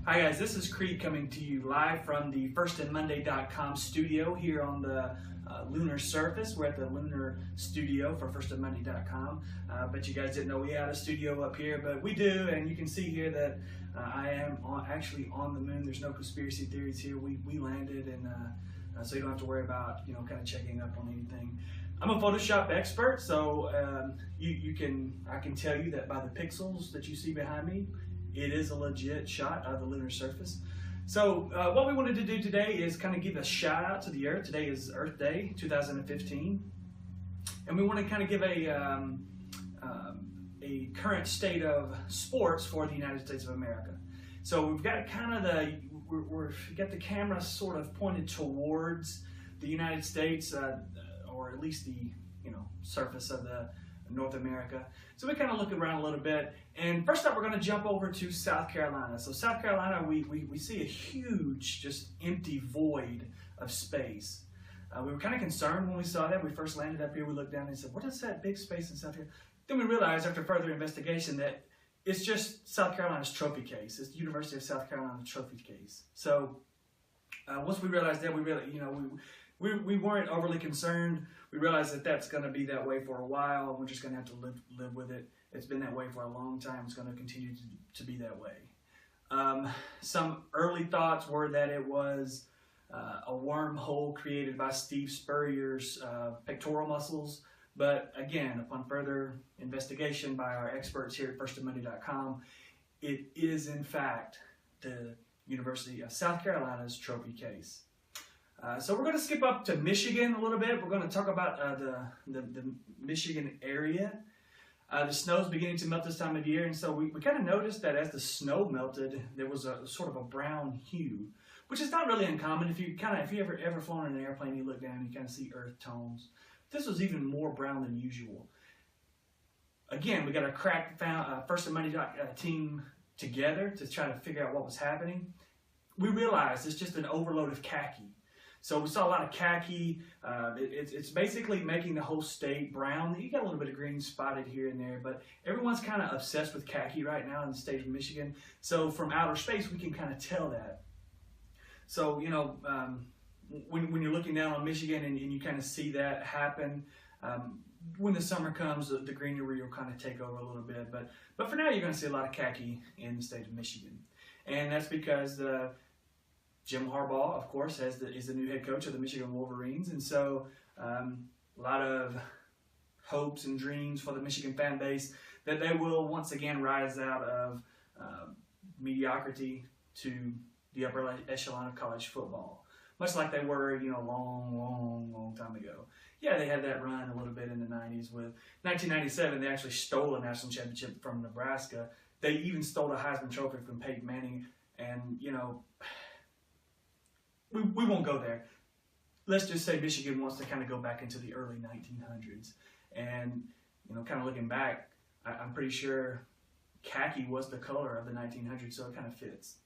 Hi guys, this is Creed coming to you live from the firstandmonday.com studio here on the lunar surface. We're at the lunar studio for firstandmonday.com. Bet you guys didn't know we had a studio up here, but we do, and you can see here that I am actually on the moon. There's no conspiracy theories here. We landed, and so you don't have to worry about kind of checking up on anything. I'm a Photoshop expert, so I can tell you that by the pixels that you see behind me, it is a legit shot of the lunar surface. So what we wanted to do today is kind of give a shout out to the Earth. Today is Earth Day 2015, and we want to kind of give a current state of sports for the United States of America. So we've got kind of we've got the camera sort of pointed towards the United States, or at least the surface of the North America. So we kind of look around a little bit, and first up we're going to jump over to South Carolina. So South Carolina, we see a huge, just empty void of space. We were kind of concerned when we saw that. We first landed up here, we looked down and said, what is that big space in South Carolina? Then we realized after further investigation that it's just South Carolina's trophy case. It's the University of South Carolina trophy case. So once we realized that, we weren't overly concerned. We realized that that's going to be that way for a while, and we're just going to have to live with it. It's been that way for a long time. It's going to continue to be that way. Some early thoughts were that it was a wormhole created by Steve Spurrier's pectoral muscles. But again, upon further investigation by our experts here at firstandmonday.com, it is in fact the University of South Carolina's trophy case. So we're going to skip up to Michigan a little bit. We're going to talk about the Michigan area. The snow's beginning to melt this time of year, and so we kind of noticed that as the snow melted, there was a sort of a brown hue, which is not really uncommon. If you ever flown in an airplane, you look down, you kind of see earth tones. This was even more brown than usual. Again, we got our crack First and Monday team together to try to figure out what was happening. We realized it's just an overload of khaki. So we saw a lot of khaki. It's basically making the whole state brown. You got a little bit of green spotted here and there, but everyone's kind of obsessed with khaki right now in the state of Michigan. So from outer space, we can kind of tell that. So, when you're looking down on Michigan and you kind of see that happen, when the summer comes, the greenery will kind of take over a little bit. But for now, you're going to see a lot of khaki in the state of Michigan. And that's because Jim Harbaugh, of course, is the new head coach of the Michigan Wolverines, and so a lot of hopes and dreams for the Michigan fan base that they will once again rise out of mediocrity to the upper echelon of college football, much like they were, long time ago. Yeah, they had that run a little bit in the 90s. With 1997, they actually stole a national championship from Nebraska. They even stole a Heisman Trophy from Peyton Manning, and we won't go there. Let's just say Michigan wants to kind of go back into the early 1900s. And, kind of looking back, I'm pretty sure khaki was the color of the 1900s, so it kind of fits.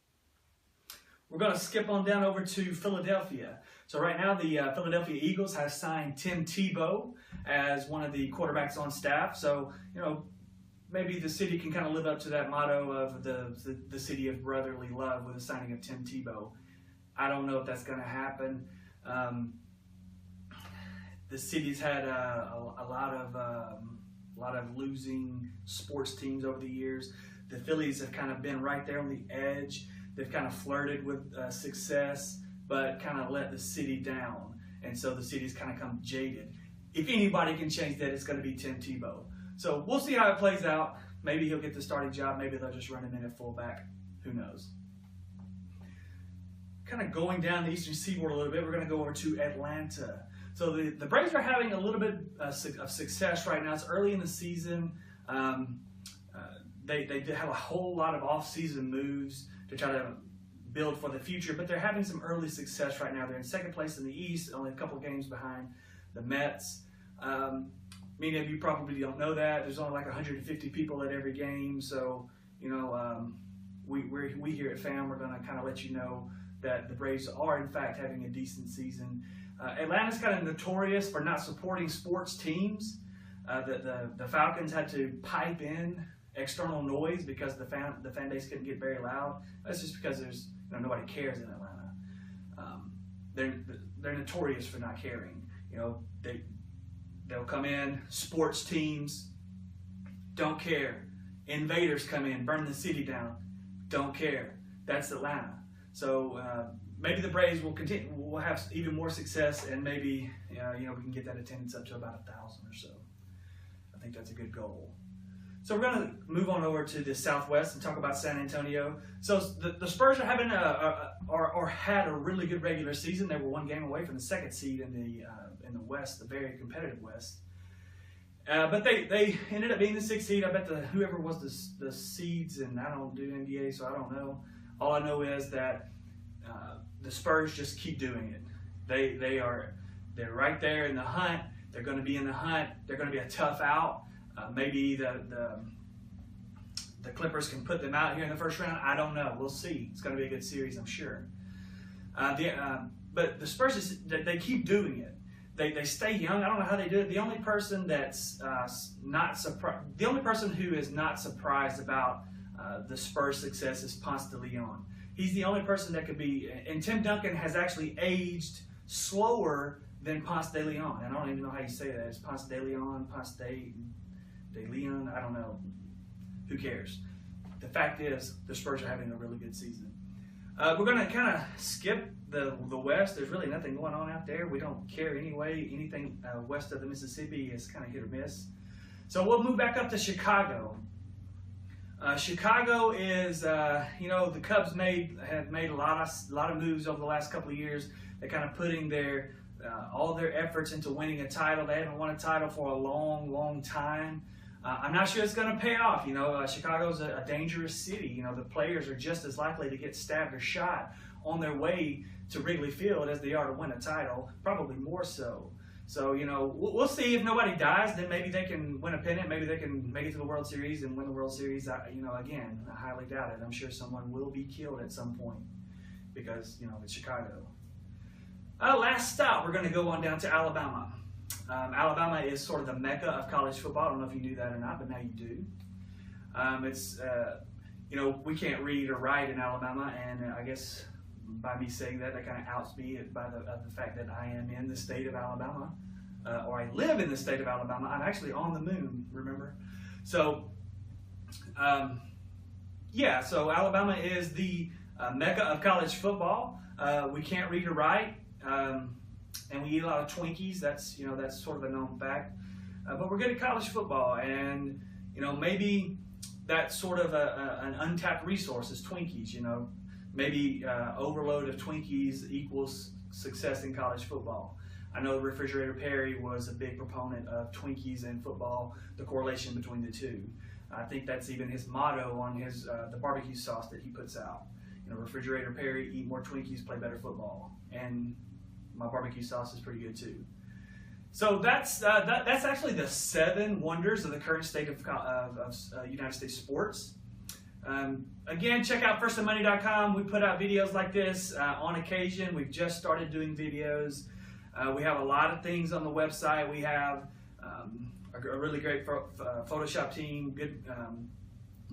We're going to skip on down over to Philadelphia. So right now, the Philadelphia Eagles have signed Tim Tebow as one of the quarterbacks on staff. So, maybe the city can kind of live up to that motto of the city of brotherly love with the signing of Tim Tebow. I don't know if that's going to happen. The city's had a lot of losing sports teams over the years. The Phillies have kind of been right there on the edge. They've kind of flirted with success, but kind of let the city down. And so the city's kind of come jaded. If anybody can change that, it's going to be Tim Tebow. So we'll see how it plays out. Maybe he'll get the starting job. Maybe they'll just run him in at fullback. Who knows? Kind of going down the eastern seaboard a little bit, we're going to go over to Atlanta. So the Braves are having a little bit of success right now. It's early in the season. They have a whole lot of off-season moves to try to build for the future, but they're having some early success right now. They're in second place in the East, only a couple of games behind the Mets. Many of you probably don't know that. There's only like 150 people at every game, so we here at FAM, we're going to kind of let you know that the Braves are in fact having a decent season. Atlanta's kind of notorious for not supporting sports teams. The Falcons had to pipe in external noise because the fan base couldn't get very loud. That's just because there's nobody cares in Atlanta. They're notorious for not caring. They'll come in, sports teams don't care. Invaders come in, burn the city down, don't care. That's Atlanta. So maybe the Braves will continue. We'll have even more success, and maybe we can get that attendance up to about 1,000 or so. I think that's a good goal. So we're going to move on over to the Southwest and talk about San Antonio. So the Spurs are having had a really good regular season. They were one game away from the second seed in the West, the very competitive West. But they ended up being the 6th seed. I bet whoever was the seeds, and I don't do NBA, so I don't know. All I know is that the Spurs just keep doing it. They're right there in the hunt. They're going to be in the hunt. They're going to be a tough out. Maybe the Clippers can put them out here in the first round. I don't know. We'll see. It's going to be a good series, I'm sure. But the Spurs, they keep doing it. They stay young. I don't know how they do it. The only person that's the only person who is not surprised about the Spurs' success is Ponce de Leon. He's the only person that could be. And Tim Duncan has actually aged slower than Ponce de Leon. And I don't even know how you say that. It's Ponce de Leon, Ponce de Leon. I don't know. Who cares? The fact is, the Spurs are having a really good season. We're going to kind of skip the West. There's really nothing going on out there. We don't care anyway. Anything west of the Mississippi is kind of hit or miss. So we'll move back up to Chicago. Chicago is, the Cubs have made a lot of moves over the last couple of years. They're kind of putting all their efforts into winning a title. They haven't won a title for a long, long time. I'm not sure it's going to pay off. Chicago's a dangerous city. The players are just as likely to get stabbed or shot on their way to Wrigley Field as they are to win a title, probably more so. So, we'll see. If nobody dies, then maybe they can win a pennant. Maybe they can make it to the World Series and win the World Series. Again, I highly doubt it. I'm sure someone will be killed at some point because, it's Chicago. Last stop, we're going to go on down to Alabama. Alabama is sort of the mecca of college football. I don't know if you knew that or not, but now you do. We can't read or write in Alabama, and I guess by me saying that kind of outs me by the fact that I am in the state of Alabama, or I live in the state of Alabama. I'm actually on the moon, remember? So, so Alabama is the mecca of college football. We can't read or write. And we eat a lot of Twinkies. That's sort of a known fact. But we're good at college football, and maybe that's sort of an untapped resource is Twinkies. Maybe overload of Twinkies equals success in college football. I know Refrigerator Perry was a big proponent of Twinkies and football, the correlation between the two. I think that's even his motto on his the barbecue sauce that he puts out. Refrigerator Perry, eat more Twinkies, play better football, and my barbecue sauce is pretty good too. So that's actually the 7 wonders of the current state of United States sports. Again, check out firstandmoney.com. We put out videos like this on occasion. We've just started doing videos. We have a lot of things on the website. We have a really great Photoshop team,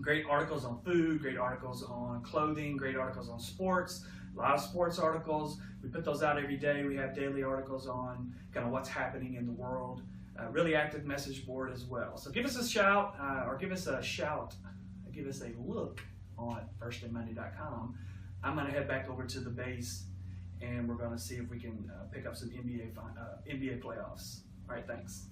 great articles on food, great articles on clothing, great articles on sports, a lot of sports articles. We put those out every day. We have daily articles on kind of what's happening in the world. Really active message board as well. So give us a shout, give us a look on firstandmoney.com. I'm going to head back over to the base, and we're going to see if we can pick up some NBA playoffs. All right, thanks.